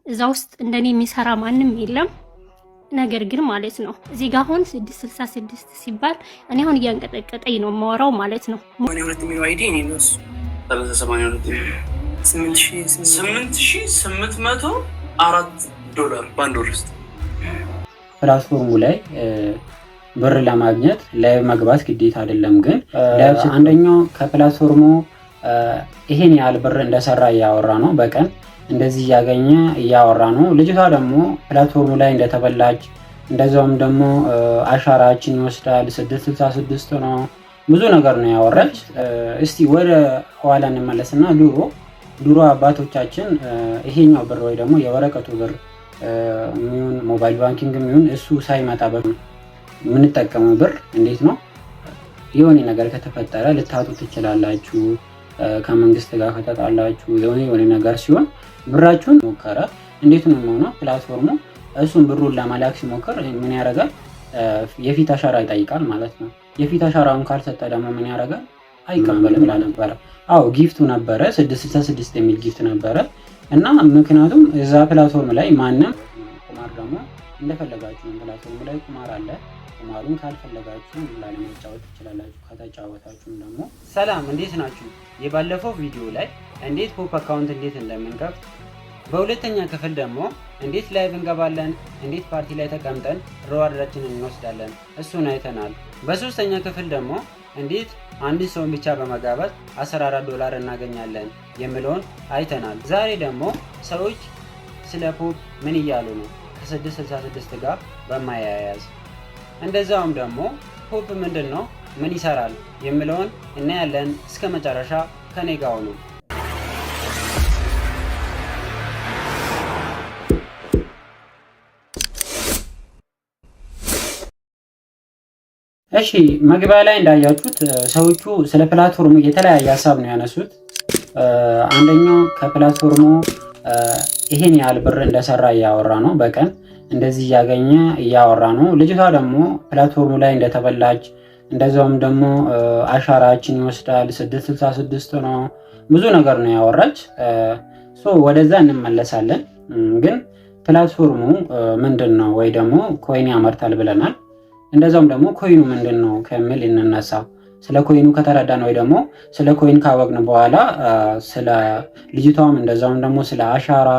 እዛ ውስጥ እንደኔ የሚሰራ ማንም የለም። ነገር ግን ማለት ነው እዚህ ጋር አሁን 666 ሲባል እኔ አሁን እያንቀጠቀጠኝ ነው የማወራው ማለት ነው። 8804 ዶላር በአንድ ወር ውስጥ ፕላትፎርሙ ላይ ብር ለማግኘት ላይቭ መግባት ግዴታ አይደለም። ግን አንደኛው ከፕላትፎርሙ ይሄን ያህል ብር እንደሰራ እያወራ ነው። በቀን እንደዚህ እያገኘ እያወራ ነው። ልጅቷ ደግሞ ፕላትፎርሙ ላይ እንደተበላች እንደዛውም ደግሞ አሻራችን ይወስዳል 666 ነው ብዙ ነገር ነው ያወራች። እስቲ ወደ ኋላ እንመለስና ድሮ አባቶቻችን ይሄኛው ብር ወይ ደግሞ የወረቀቱ ብር ሚሆን ሞባይል ባንኪንግ ሚሆን እሱ ሳይመጣ የምንጠቀመው ብር እንዴት ነው የሆነ ነገር ከተፈጠረ ልታጡ ትችላላችሁ። ከመንግስት ጋር ከተጣላችሁ የሆነ ነገር ሲሆን ብራችሁን ሞከረ እንዴት ነው የሚሆነው? ፕላትፎርሙ እሱን ብሩን ለመላክ ሲሞክር ምን ያደርጋል? የፊት አሻራ ይጠይቃል ማለት ነው። የፊት አሻራውን ካልሰጠ ደግሞ ምን ያደርጋል? አይቀበልም ነበረ። አዎ ጊፍቱ ነበረ 666 የሚል ጊፍት ነበረ። እና ምክንያቱም እዛ ፕላትፎርም ላይ ማንም ቁማር ደግሞ እንደፈለጋችሁ ፕላትፎርም ላይ ቁማር አለ። ቁማሩን ካልፈለጋችሁ ላለመጫወት ትችላላችሁ። ከተጫወታችሁም ደግሞ ሰላም፣ እንዴት ናችሁ? የባለፈው ቪዲዮ ላይ እንዴት ፖፕ አካውንት እንዴት እንደምንከፍት፣ በሁለተኛ ክፍል ደግሞ እንዴት ላይቭ እንገባለን፣ እንዴት ፓርቲ ላይ ተቀምጠን ሪዋርዳችንን እንወስዳለን እሱን አይተናል። በሶስተኛ ክፍል ደግሞ እንዴት አንድ ሰውን ብቻ በመጋበዝ 14 ዶላር እናገኛለን የሚለውን አይተናል። ዛሬ ደግሞ ሰዎች ስለ ፖፕ ምን እያሉ ነው ከ666 ጋር በማያያዝ እንደዛውም ደግሞ ፖፕ ምንድን ነው ምን ይሰራል የሚለውን እናያለን። እስከ መጨረሻ ከኔ ጋር ነው። እሺ መግቢያ ላይ እንዳያችሁት ሰዎቹ ስለ ፕላትፎርሙ የተለያየ ሀሳብ ነው ያነሱት። አንደኛው ከፕላትፎርሙ ይሄን ያህል ብር እንደሰራ እያወራ ነው። በቀን እንደዚህ እያገኘ እያወራ ነው። ልጅቷ ደግሞ ፕላትፎርሙ ላይ እንደተበላች እንደዛውም ደግሞ አሻራችን ይወስዳል 666 ነው ብዙ ነገር ነው ያወራች። ወደዛ እንመለሳለን። ግን ፕላትፎርሙ ምንድን ነው ወይ ደግሞ ኮይን ያመርታል ብለናል። እንደዛውም ደግሞ ኮይኑ ምንድን ነው ከሚል እንነሳ። ስለ ኮይኑ ከተረዳን ወይ ደግሞ ስለ ኮይን ካወቅን በኋላ ስለ ልጅቷም እንደዛውም ደግሞ ስለ አሻራ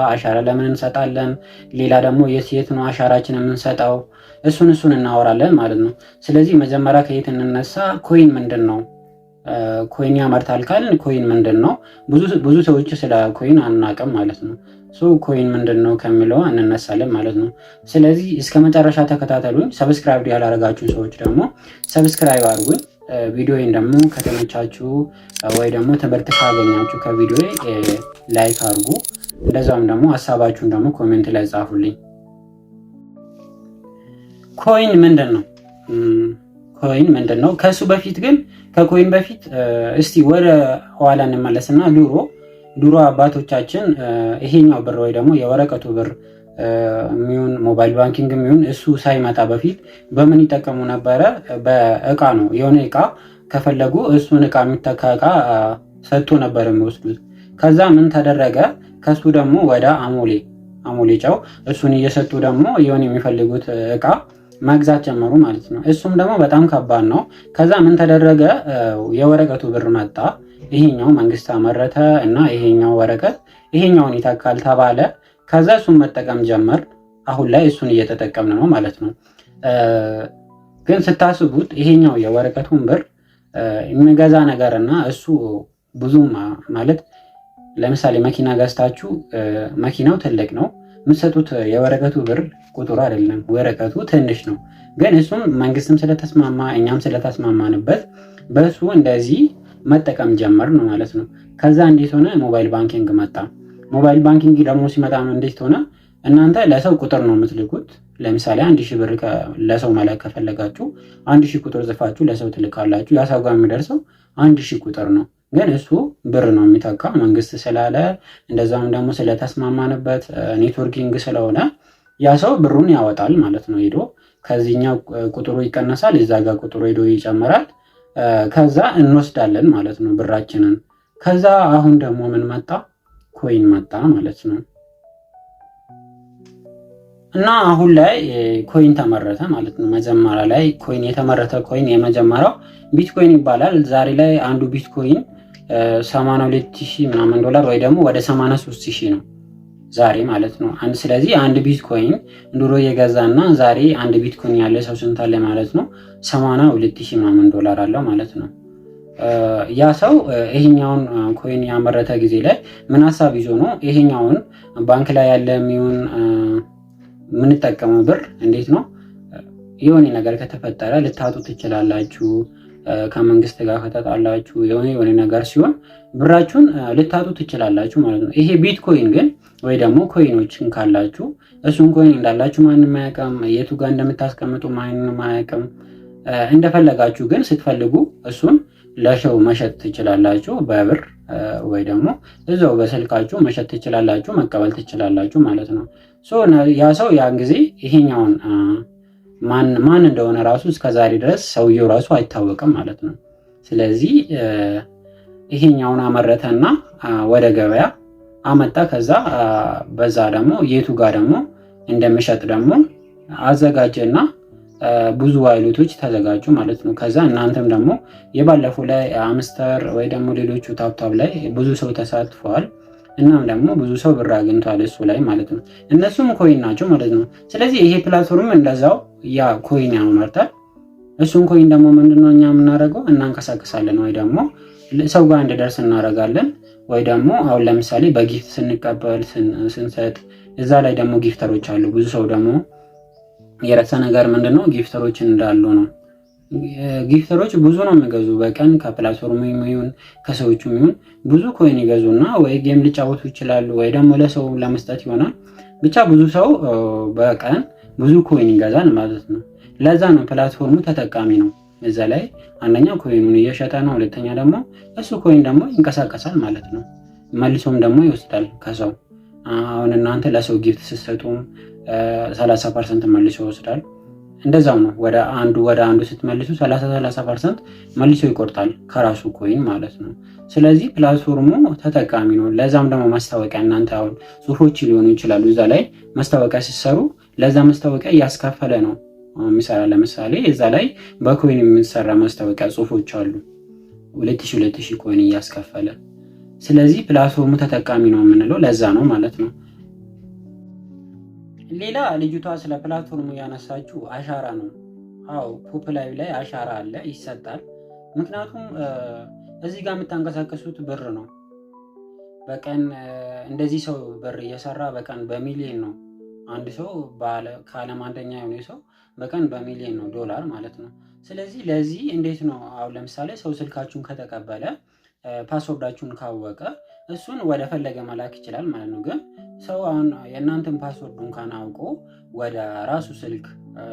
ለምን እንሰጣለን፣ ሌላ ደግሞ የት ነው አሻራችን የምንሰጠው እሱን እናወራለን ማለት ነው። ስለዚህ መጀመሪያ ከየት እንነሳ? ኮይን ምንድን ነው? ኮይን ያመርታል ካልን ኮይን ምንድን ነው? ብዙ ሰዎች ስለ ኮይን አናውቅም ማለት ነው። ኮይን ምንድን ነው ከሚለው እንነሳለን ማለት ነው። ስለዚህ እስከ መጨረሻ ተከታተሉኝ። ሰብስክራይብ ያላደረጋችሁ ሰዎች ደግሞ ሰብስክራይብ አድርጉኝ። ቪዲዮዬን ደግሞ ከተመቻችሁ ወይ ደግሞ ትምህርት ካገኛችሁ ከቪዲዮ ላይክ አድርጉ። እንደዛውም ደግሞ ሀሳባችሁን ደግሞ ኮሜንት ላይ ጻፉልኝ። ኮይን ምንድን ነው? ኮይን ምንድን ነው? ከሱ በፊት ግን ከኮይን በፊት እስቲ ወደ ኋላ እንመለስና ድሮ አባቶቻችን ይሄኛው ብር ወይ ደግሞ የወረቀቱ ብር ሚሆን ሞባይል ባንኪንግ ሚሆን እሱ ሳይመጣ በፊት በምን ይጠቀሙ ነበረ? በእቃ ነው። የሆነ እቃ ከፈለጉ እሱን እቃ የሚተካ እቃ ሰጥቶ ነበር የሚወስዱት። ከዛ ምን ተደረገ? ከሱ ደግሞ ወደ አሞሌ ጨው እሱን እየሰጡ ደግሞ የሆነ የሚፈልጉት እቃ መግዛት ጀመሩ ማለት ነው። እሱም ደግሞ በጣም ከባድ ነው። ከዛ ምን ተደረገ? የወረቀቱ ብር መጣ። ይሄኛው መንግስት አመረተ እና ይሄኛው ወረቀት ይሄኛውን ይተካል ተባለ። ከዛ እሱን መጠቀም ጀመር። አሁን ላይ እሱን እየተጠቀምን ነው ማለት ነው። ግን ስታስቡት ይሄኛው የወረቀቱን ብር የሚገዛ ነገርና እሱ ብዙም ማለት ለምሳሌ መኪና ገዝታችሁ መኪናው ትልቅ ነው የምትሰጡት የወረቀቱ ብር ቁጥሩ አይደለም፣ ወረቀቱ ትንሽ ነው። ግን እሱም መንግስትም ስለተስማማ እኛም ስለተስማማንበት በሱ እንደዚህ መጠቀም ጀመር ነው ማለት ነው። ከዛ እንዴት ሆነ? ሞባይል ባንኪንግ መጣ። ሞባይል ባንኪንግ ደግሞ ሲመጣ ነው እንዴት ሆነ? እናንተ ለሰው ቁጥር ነው የምትልኩት። ለምሳሌ 1000 ብር ለሰው መላክ ከፈለጋችሁ 1000 ቁጥር ጽፋችሁ ለሰው ትልካላችሁ። ያ ሰው ጋር የሚደርሰው 1000 ቁጥር ነው። ግን እሱ ብር ነው የሚተካ መንግስት ስላለ እንደዛም ደግሞ ስለተስማማንበት ኔትወርኪንግ ስለሆነ ያ ሰው ብሩን ያወጣል ማለት ነው። ሄዶ ከዚህኛው ቁጥሩ ይቀነሳል፣ እዛ ጋር ቁጥሩ ሄዶ ይጨምራል። ከዛ እንወስዳለን ማለት ነው ብራችንን። ከዛ አሁን ደግሞ ምን መጣ? ኮይን መጣ ማለት ነው። እና አሁን ላይ ኮይን ተመረተ ማለት ነው። መጀመሪያ ላይ ኮይን የተመረተ ኮይን የመጀመሪያው ቢትኮይን ይባላል። ዛሬ ላይ አንዱ ቢትኮይን 82,000 ምናምን ዶላር ወይ ደግሞ ወደ 83,000 ነው ዛሬ ማለት ነው። ስለዚህ አንድ ቢትኮይን ድሮ የገዛና ዛሬ አንድ ቢትኮይን ያለ ሰው ስንት አለ ማለት ነው? 82,000 ምናምን ዶላር አለው ማለት ነው። ያ ሰው ይሄኛውን ኮይን ያመረተ ጊዜ ላይ ምን ሀሳብ ይዞ ነው? ይሄኛውን ባንክ ላይ ያለ የሚሆን የምንጠቀመው ብር እንዴት ነው የሆነ ነገር ከተፈጠረ ልታጡ ትችላላችሁ፣ ከመንግስት ጋር ከተጣላችሁ የሆነ ነገር ሲሆን ብራችሁን ልታጡ ትችላላችሁ ማለት ነው። ይሄ ቢትኮይን ግን ወይ ደግሞ ኮይኖችን ካላችሁ እሱን ኮይን እንዳላችሁ ማንም አያውቅም፣ የቱ ጋር እንደምታስቀምጡ ማንም አያውቅም። እንደፈለጋችሁ ግን ስትፈልጉ እሱን ለሰው መሸጥ ትችላላችሁ በብር ወይ ደግሞ እዛው በስልካችሁ መሸጥ ትችላላችሁ፣ መቀበል ትችላላችሁ ማለት ነው። ያ ሰው ያን ጊዜ ይሄኛውን ማን እንደሆነ ራሱ እስከዛሬ ድረስ ሰውየው ራሱ አይታወቅም ማለት ነው። ስለዚህ ይሄኛውን አመረተና ወደ ገበያ አመጣ። ከዛ በዛ ደግሞ የቱ ጋር ደግሞ እንደሚሸጥ ደግሞ አዘጋጀና ብዙ ዋሌቶች ተዘጋጁ ማለት ነው። ከዛ እናንተም ደግሞ የባለፈው ላይ አምስተር ወይ ደግሞ ሌሎቹ ታፕታፕ ላይ ብዙ ሰው ተሳትፈዋል። እናም ደግሞ ብዙ ሰው ብር አግኝቷል እሱ ላይ ማለት ነው። እነሱም ኮይን ናቸው ማለት ነው። ስለዚህ ይሄ ፕላትፎርም እንደዛው ያ ኮይን ያመርታል። እሱን ኮይን ደግሞ ምንድነው እኛ የምናደርገው? እናንቀሳቀሳለን ወይ ደግሞ ሰው ጋር እንዲደርስ እናደርጋለን። ወይ ደግሞ አሁን ለምሳሌ በጊፍት ስንቀበል ስንሰጥ እዛ ላይ ደግሞ ጊፍተሮች አሉ። ብዙ ሰው ደግሞ የረሳ ነገር ምንድነው ጊፍተሮችን እንዳሉ ነው። ጊፍተሮች ብዙ ነው የሚገዙ በቀን ከፕላትፎርሙ ይሁን ከሰዎቹ ይሁን ብዙ ኮይን ይገዙና ወይ ጌም ሊጫወቱ ይችላሉ ወይ ደግሞ ለሰው ለመስጠት ይሆናል። ብቻ ብዙ ሰው በቀን ብዙ ኮይን ይገዛል ማለት ነው። ለዛ ነው ፕላትፎርሙ ተጠቃሚ ነው። እዛ ላይ አንደኛ ኮይኑን እየሸጠ ነው፣ ሁለተኛ ደግሞ እሱ ኮይን ደግሞ ይንቀሳቀሳል ማለት ነው። መልሶም ደግሞ ይወስዳል ከሰው። አሁን እናንተ ለሰው ጊፍት ስትሰጡም 30% መልሶ ይወስዳል። እንደዛው ነው። ወደ አንዱ ስትመልሱ 30% መልሶ ይቆርጣል ከራሱ ኮይን ማለት ነው። ስለዚህ ፕላትፎርሙ ተጠቃሚ ነው። ለዛም ደግሞ ማስታወቂያ እናንተ አሁን ጽሁፎች ሊሆኑ ይችላሉ። እዛ ላይ ማስታወቂያ ሲሰሩ ለዛ ማስታወቂያ እያስከፈለ ነው የሚሰራ። ለምሳሌ እዛ ላይ በኮይን የሚሰራ ማስታወቂያ ጽሁፎች አሉ 2000 ኮይን እያስከፈለ። ስለዚህ ፕላትፎርሙ ተጠቃሚ ነው የምንለው ለዛ ነው ማለት ነው። ሌላ ልጅቷ ስለ ፕላትፎርሙ ያነሳችው አሻራ ነው። አዎ ፖፕ ላይቭ ላይ አሻራ አለ፣ ይሰጣል። ምክንያቱም እዚህ ጋር የምታንቀሳቀሱት ብር ነው። በቀን እንደዚህ ሰው ብር እየሰራ በቀን በሚሊዮን ነው አንድ ሰው ከዓለም አንደኛ የሆነ ሰው በቀን በሚሊዮን ነው ዶላር ማለት ነው። ስለዚህ ለዚህ እንዴት ነው አሁን ለምሳሌ ሰው ስልካችሁን ከተቀበለ ፓስወርዳችሁን ካወቀ እሱን ወደ ፈለገ መላክ ይችላል ማለት ነው። ግን ሰው አሁን የእናንተን ፓስወርዱን ካናውቆ ወደ ራሱ ስልክ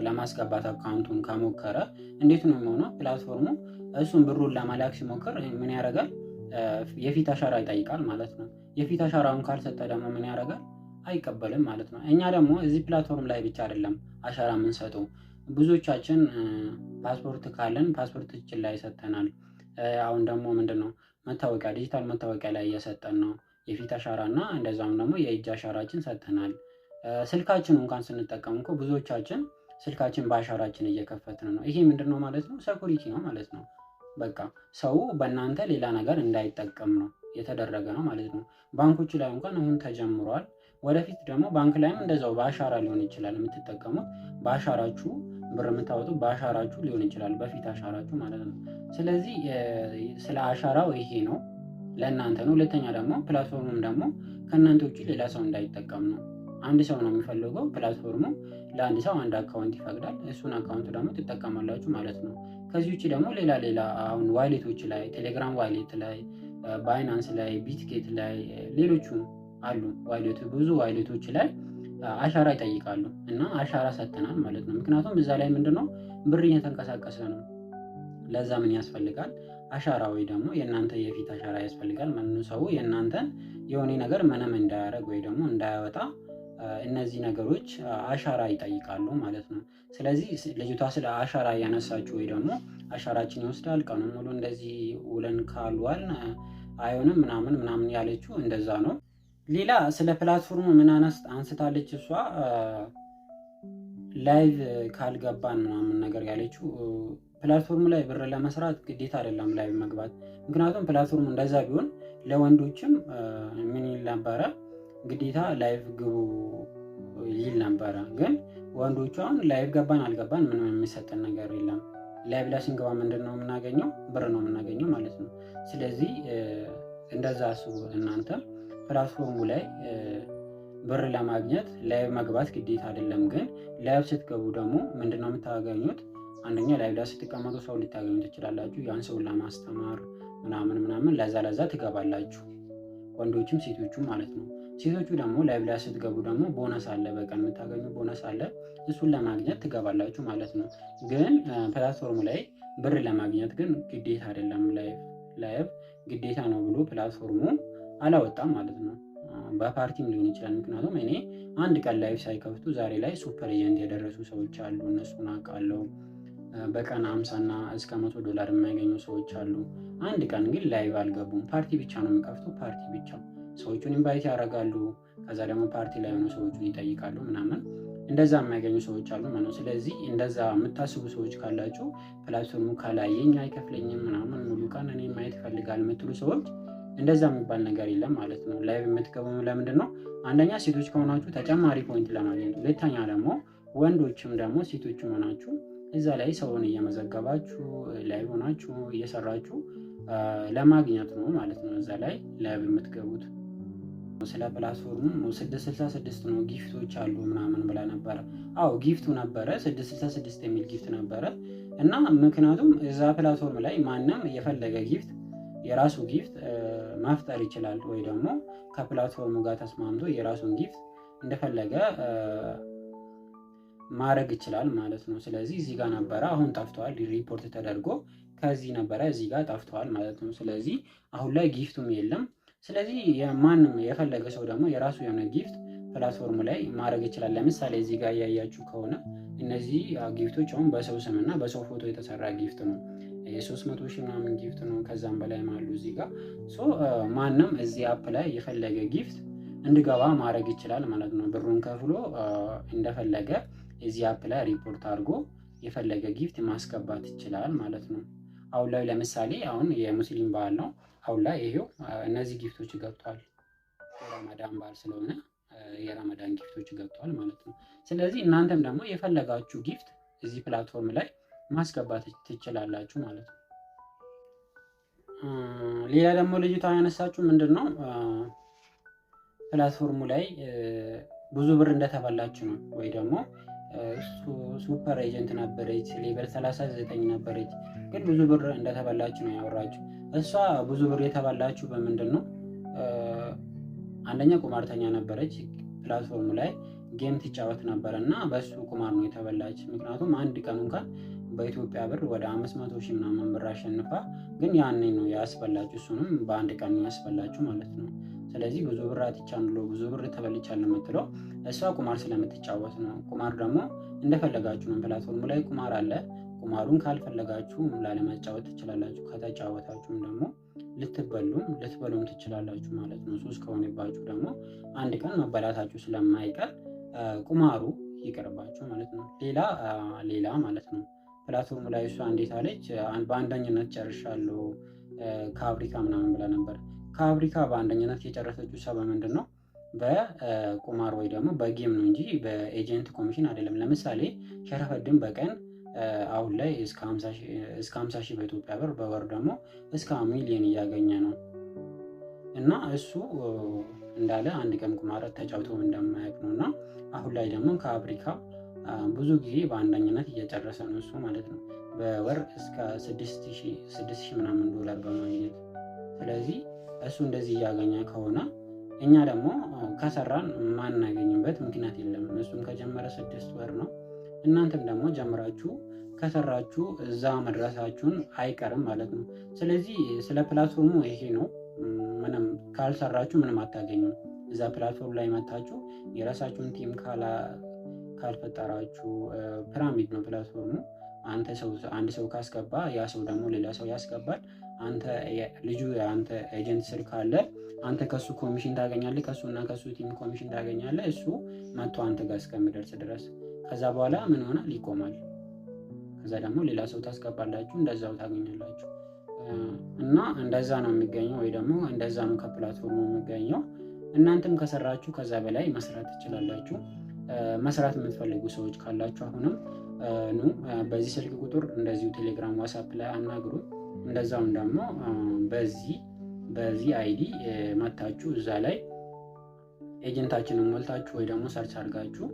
ለማስገባት አካውንቱን ከሞከረ እንዴት ነው የሚሆነው? ፕላትፎርሙ እሱን ብሩን ለመላክ ሲሞክር ምን ያደርጋል? የፊት አሻራ ይጠይቃል ማለት ነው። የፊት አሻራውን ካልሰጠ ደግሞ ምን ያደርጋል? አይቀበልም ማለት ነው። እኛ ደግሞ እዚህ ፕላትፎርም ላይ ብቻ አይደለም አሻራ የምንሰጠው። ብዙዎቻችን ፓስፖርት ካለን ፓስፖርታችን ላይ ሰጥተናል። አሁን ደግሞ ምንድነው መታወቂያ ዲጂታል መታወቂያ ላይ እየሰጠን ነው የፊት አሻራ እና እንደዛም ደግሞ የእጅ አሻራችን ሰጥተናል። ስልካችን እንኳን ስንጠቀም እኮ ብዙዎቻችን ስልካችን በአሻራችን እየከፈትን ነው። ይሄ ምንድነው ማለት ነው? ሴኩሪቲ ነው ማለት ነው። በቃ ሰው በእናንተ ሌላ ነገር እንዳይጠቀም ነው የተደረገ ነው ማለት ነው። ባንኮች ላይ እንኳን አሁን ተጀምሯል። ወደፊት ደግሞ ባንክ ላይም እንደዛው በአሻራ ሊሆን ይችላል የምትጠቀሙት። በአሻራችሁ ብር የምታወጡት በአሻራችሁ ሊሆን ይችላል፣ በፊት አሻራችሁ ማለት ነው። ስለዚህ ስለ አሻራው ይሄ ነው ለእናንተ ነው። ሁለተኛ ደግሞ ፕላትፎርሙም ደግሞ ከእናንተ ውጭ ሌላ ሰው እንዳይጠቀም ነው። አንድ ሰው ነው የሚፈልገው ፕላትፎርሙ። ለአንድ ሰው አንድ አካውንት ይፈቅዳል። እሱን አካውንት ደግሞ ትጠቀማላችሁ ማለት ነው። ከዚህ ውጭ ደግሞ ሌላ አሁን ዋሌቶች ላይ ቴሌግራም ዋሌት ላይ፣ ባይናንስ ላይ፣ ቢትጌት ላይ ሌሎቹም አሉ ዋሌቱ ብዙ ዋሌቶች ላይ አሻራ ይጠይቃሉ እና አሻራ ሰጥተናል ማለት ነው። ምክንያቱም እዛ ላይ ምንድነው ብር እየተንቀሳቀሰ ነው። ለዛ ምን ያስፈልጋል? አሻራ ወይ ደግሞ የእናንተ የፊት አሻራ ያስፈልጋል ማለት ነው። ሰው የእናንተን የሆነ ነገር ምንም እንዳያደርግ ወይ ደግሞ እንዳያወጣ እነዚህ ነገሮች አሻራ ይጠይቃሉ ማለት ነው። ስለዚህ ልጅቷ ስለ አሻራ ያነሳችሁ ወይ ደግሞ አሻራችን ይወስዳል ቀኑን ሙሉ እንደዚህ ውለን ካልዋል አይሆንም ምናምን ያለችው እንደዛ ነው። ሌላ ስለ ፕላትፎርሙ ምን አንስታለች እሷ? ላይቭ ካልገባን ምናምን ነገር ያለችው ፕላትፎርሙ ላይ ብር ለመስራት ግዴታ አይደለም ላይቭ መግባት። ምክንያቱም ፕላትፎርሙ እንደዛ ቢሆን ለወንዶችም ምን ይል ነበረ ግዴታ ላይቭ ግቡ ይል ነበረ። ግን ወንዶቹ አሁን ላይቭ ገባን አልገባን ምንም የሚሰጠን ነገር የለም። ላይቭ ላይ ስንገባ ምንድን ነው የምናገኘው? ብር ነው የምናገኘው ማለት ነው። ስለዚህ እንደዛ አስቡ እናንተም ፕላትፎርሙ ላይ ብር ለማግኘት ላይቭ መግባት ግዴታ አይደለም። ግን ላይቭ ስትገቡ ደግሞ ምንድነው የምታገኙት? አንደኛ ላይቭ ላይ ስትቀመጡ ሰው ልታገኙ ትችላላችሁ። ያን ሰውን ለማስተማር ምናምን ለዛ ትገባላችሁ፣ ወንዶችም ሴቶቹም ማለት ነው። ሴቶቹ ደግሞ ላይቭ ላይ ስትገቡ ደግሞ ቦነስ አለ፣ በቀን የምታገኙ ቦነስ አለ። እሱን ለማግኘት ትገባላችሁ ማለት ነው። ግን ፕላትፎርሙ ላይ ብር ለማግኘት ግን ግዴታ አይደለም። ላይቭ ግዴታ ነው ብሎ ፕላትፎርሙ አላወጣም ማለት ነው። በፓርቲም ሊሆን ይችላል። ምክንያቱም እኔ አንድ ቀን ላይቭ ሳይከፍቱ ዛሬ ላይ ሱፐር ኤጀንት የደረሱ ሰዎች አሉ። እነሱን አውቃለሁ። በቀን 50 እና እስከ $100 የማያገኙ ሰዎች አሉ። አንድ ቀን ግን ላይቭ አልገቡም። ፓርቲ ብቻ ነው የሚከፍቱ፣ ፓርቲ ብቻ ሰዎቹን ኢንቫይት ያደርጋሉ። ከዛ ደግሞ ፓርቲ ላይ ሆነ ሰዎቹን ይጠይቃሉ ምናምን፣ እንደዛ የሚያገኙ ሰዎች አሉ ማለት ነው። ስለዚህ እንደዛ የምታስቡ ሰዎች ካላችሁ ፕላትፎርሙ ካላየኝ አይከፍለኝም ምናምን ሙሉ ቀን እኔ ማየት ይፈልጋል የምትሉ ሰዎች እንደዛ የሚባል ነገር የለም ማለት ነው። ላይቭ የምትገቡ ለምንድን ነው? አንደኛ ሴቶች ከሆናችሁ ተጨማሪ ፖይንት ለማግኘት፣ ሁለተኛ ደግሞ ወንዶችም ደግሞ ሴቶችም ሆናችሁ እዛ ላይ ሰውን እየመዘገባችሁ ላይቭ ሆናችሁ እየሰራችሁ ለማግኘት ነው ማለት ነው። እዛ ላይ ላይቭ የምትገቡት። ስለ ፕላትፎርሙ 666 ነው ጊፍቶች አሉ ምናምን ብላ ነበረ። አዎ ጊፍቱ ነበረ 666 የሚል ጊፍት ነበረ። እና ምክንያቱም እዛ ፕላትፎርም ላይ ማንም የፈለገ ጊፍት የራሱ ጊፍት መፍጠር ይችላል፣ ወይ ደግሞ ከፕላትፎርሙ ጋር ተስማምቶ የራሱን ጊፍት እንደፈለገ ማድረግ ይችላል ማለት ነው። ስለዚህ እዚህ ጋር ነበረ፣ አሁን ጠፍተዋል። ሪፖርት ተደርጎ ከዚህ ነበረ እዚህ ጋር ጠፍተዋል ማለት ነው። ስለዚህ አሁን ላይ ጊፍቱም የለም። ስለዚህ ማንም የፈለገ ሰው ደግሞ የራሱ የሆነ ጊፍት ፕላትፎርሙ ላይ ማድረግ ይችላል። ለምሳሌ እዚህ ጋር እያያችሁ ከሆነ እነዚህ ጊፍቶች አሁን በሰው ስም እና በሰው ፎቶ የተሰራ ጊፍት ነው። የ300 ሺህ ምናምን ጊፍት ነው። ከዛም በላይ አሉ እዚህ ጋር። ማንም እዚህ አፕ ላይ የፈለገ ጊፍት እንድገባ ማድረግ ይችላል ማለት ነው። ብሩን ከፍሎ እንደፈለገ እዚህ አፕ ላይ ሪፖርት አድርጎ የፈለገ ጊፍት ማስገባት ይችላል ማለት ነው። አሁን ላይ ለምሳሌ አሁን የሙስሊም በዓል ነው። አሁን ላይ ይሄው እነዚህ ጊፍቶች ገብቷል። የረመዳን በዓል ስለሆነ የረመዳን ጊፍቶች ገብቷል ማለት ነው። ስለዚህ እናንተም ደግሞ የፈለጋችሁ ጊፍት እዚህ ፕላትፎርም ላይ ማስገባት ትችላላችሁ ማለት ነው። ሌላ ደግሞ ልጅቷ ያነሳችሁ ምንድን ነው ፕላትፎርሙ ላይ ብዙ ብር እንደተበላችሁ ነው። ወይ ደግሞ ሱፐር ኤጀንት ነበረች፣ ሌቨል 39 ነበረች፣ ግን ብዙ ብር እንደተበላችሁ ነው ያወራችሁ። እሷ ብዙ ብር የተበላችሁ በምንድን ነው? አንደኛ ቁማርተኛ ነበረች። ፕላትፎርሙ ላይ ጌም ትጫወት ነበረ እና በሱ ቁማር ነው የተበላች። ምክንያቱም አንድ ቀን እንኳን በኢትዮጵያ ብር ወደ 500 ሺህ ምናምን ብር አሸንፋ፣ ግን ያኔ ነው ያስበላችሁ። እሱንም በአንድ ቀን ነው ያስበላችሁ ማለት ነው። ስለዚህ ብዙ ብር አትቻለሁ፣ ብዙ ብር ተበልቻለሁ የምትለው እሷ ቁማር ስለምትጫወት ነው። ቁማር ደግሞ እንደፈለጋችሁ ነው። ፕላትፎርሙ ላይ ቁማር አለ። ቁማሩን ካልፈለጋችሁ ላለመጫወት ትችላላችሁ። ከተጫወታችሁም ደግሞ ልትበሉም ትችላላችሁ ማለት ነው። ሱስ ከሆነባችሁ ደግሞ አንድ ቀን መበላታችሁ ስለማይቀር ቁማሩ ይቀርባችሁ ማለት ነው። ሌላ ማለት ነው። ፕላትፎርሙ ላይ እሷ እንዴት አለች? በአንደኝነት ጨርሻለሁ ከአፍሪካ ምናምን ብላ ነበር። ከአፍሪካ በአንደኝነት የጨረሰችው ሰው በምንድን ነው? በቁማር ወይ ደግሞ በጌም ነው እንጂ በኤጀንት ኮሚሽን አይደለም። ለምሳሌ ሸረፈድን በቀን አሁን ላይ እስከ 50 ሺህ በኢትዮጵያ ብር፣ በወር ደግሞ እስከ ሚሊዮን እያገኘ ነው። እና እሱ እንዳለ አንድ ቀን ቁማር ተጫውቶ እንደማያውቅ ነው። እና አሁን ላይ ደግሞ ከአፍሪካ ብዙ ጊዜ በአንደኝነት እየጨረሰ ነው እሱ ማለት ነው። በወር እስከ 6,000 ምናምን ዶላር በማግኘት። ስለዚህ እሱ እንደዚህ እያገኘ ከሆነ እኛ ደግሞ ከሰራን ማናገኝበት ምክንያት የለም። እሱም ከጀመረ 6 ወር ነው። እናንተም ደግሞ ጀምራችሁ ከሰራችሁ እዛ መድረሳችሁን አይቀርም ማለት ነው። ስለዚህ ስለ ፕላትፎርሙ ይሄ ነው። ምንም ካልሰራችሁ ምንም አታገኙም። እዛ ፕላትፎርም ላይ መታችሁ የራሳችሁን ቲም ካልፈጠራችሁ ፒራሚድ ነው ፕላትፎርሙ። አንድ ሰው ካስገባ ያ ሰው ደግሞ ሌላ ሰው ያስገባል። ልጁ የአንተ ኤጀንት ስር ካለ አንተ ከሱ ኮሚሽን ታገኛለህ፣ ከሱ እና ከሱ ቲም ኮሚሽን ታገኛለህ። እሱ መጥቶ አንተ ጋር እስከሚደርስ ድረስ ከዛ በኋላ ምን ይሆናል? ይቆማል። ከዛ ደግሞ ሌላ ሰው ታስገባላችሁ፣ እንደዛው ታገኛላችሁ። እና እንደዛ ነው የሚገኘው፣ ወይ ደግሞ እንደዛ ነው ከፕላትፎርሙ የሚገኘው። እናንተም ከሰራችሁ ከዛ በላይ መስራት ትችላላችሁ። መስራት የምትፈልጉ ሰዎች ካላችሁ አሁንም በዚህ ስልክ ቁጥር እንደዚሁ ቴሌግራም፣ ዋትስአፕ ላይ አናግሩ። እንደዛውም ደግሞ በዚህ አይዲ መታችሁ እዛ ላይ ኤጀንታችንን ሞልታችሁ ወይ ደግሞ ሰርች አድርጋችሁ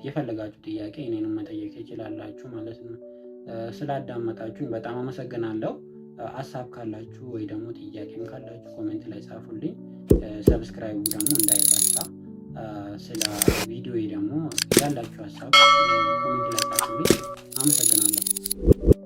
የፈለጋችሁ ጥያቄ እኔንም መጠየቅ ይችላላችሁ ማለት ነው። ስላዳመጣችሁኝ በጣም አመሰግናለሁ። ሀሳብ ካላችሁ ወይ ደግሞ ጥያቄም ካላችሁ ኮሜንት ላይ ጻፉልኝ። ሰብስክራይቡ ደግሞ እንዳይረሳ። ስለ ቪዲዮ ደግሞ ያላችሁ ሀሳብ ኮሜንት ላይ ጻፉልኝ። አመሰግናለሁ።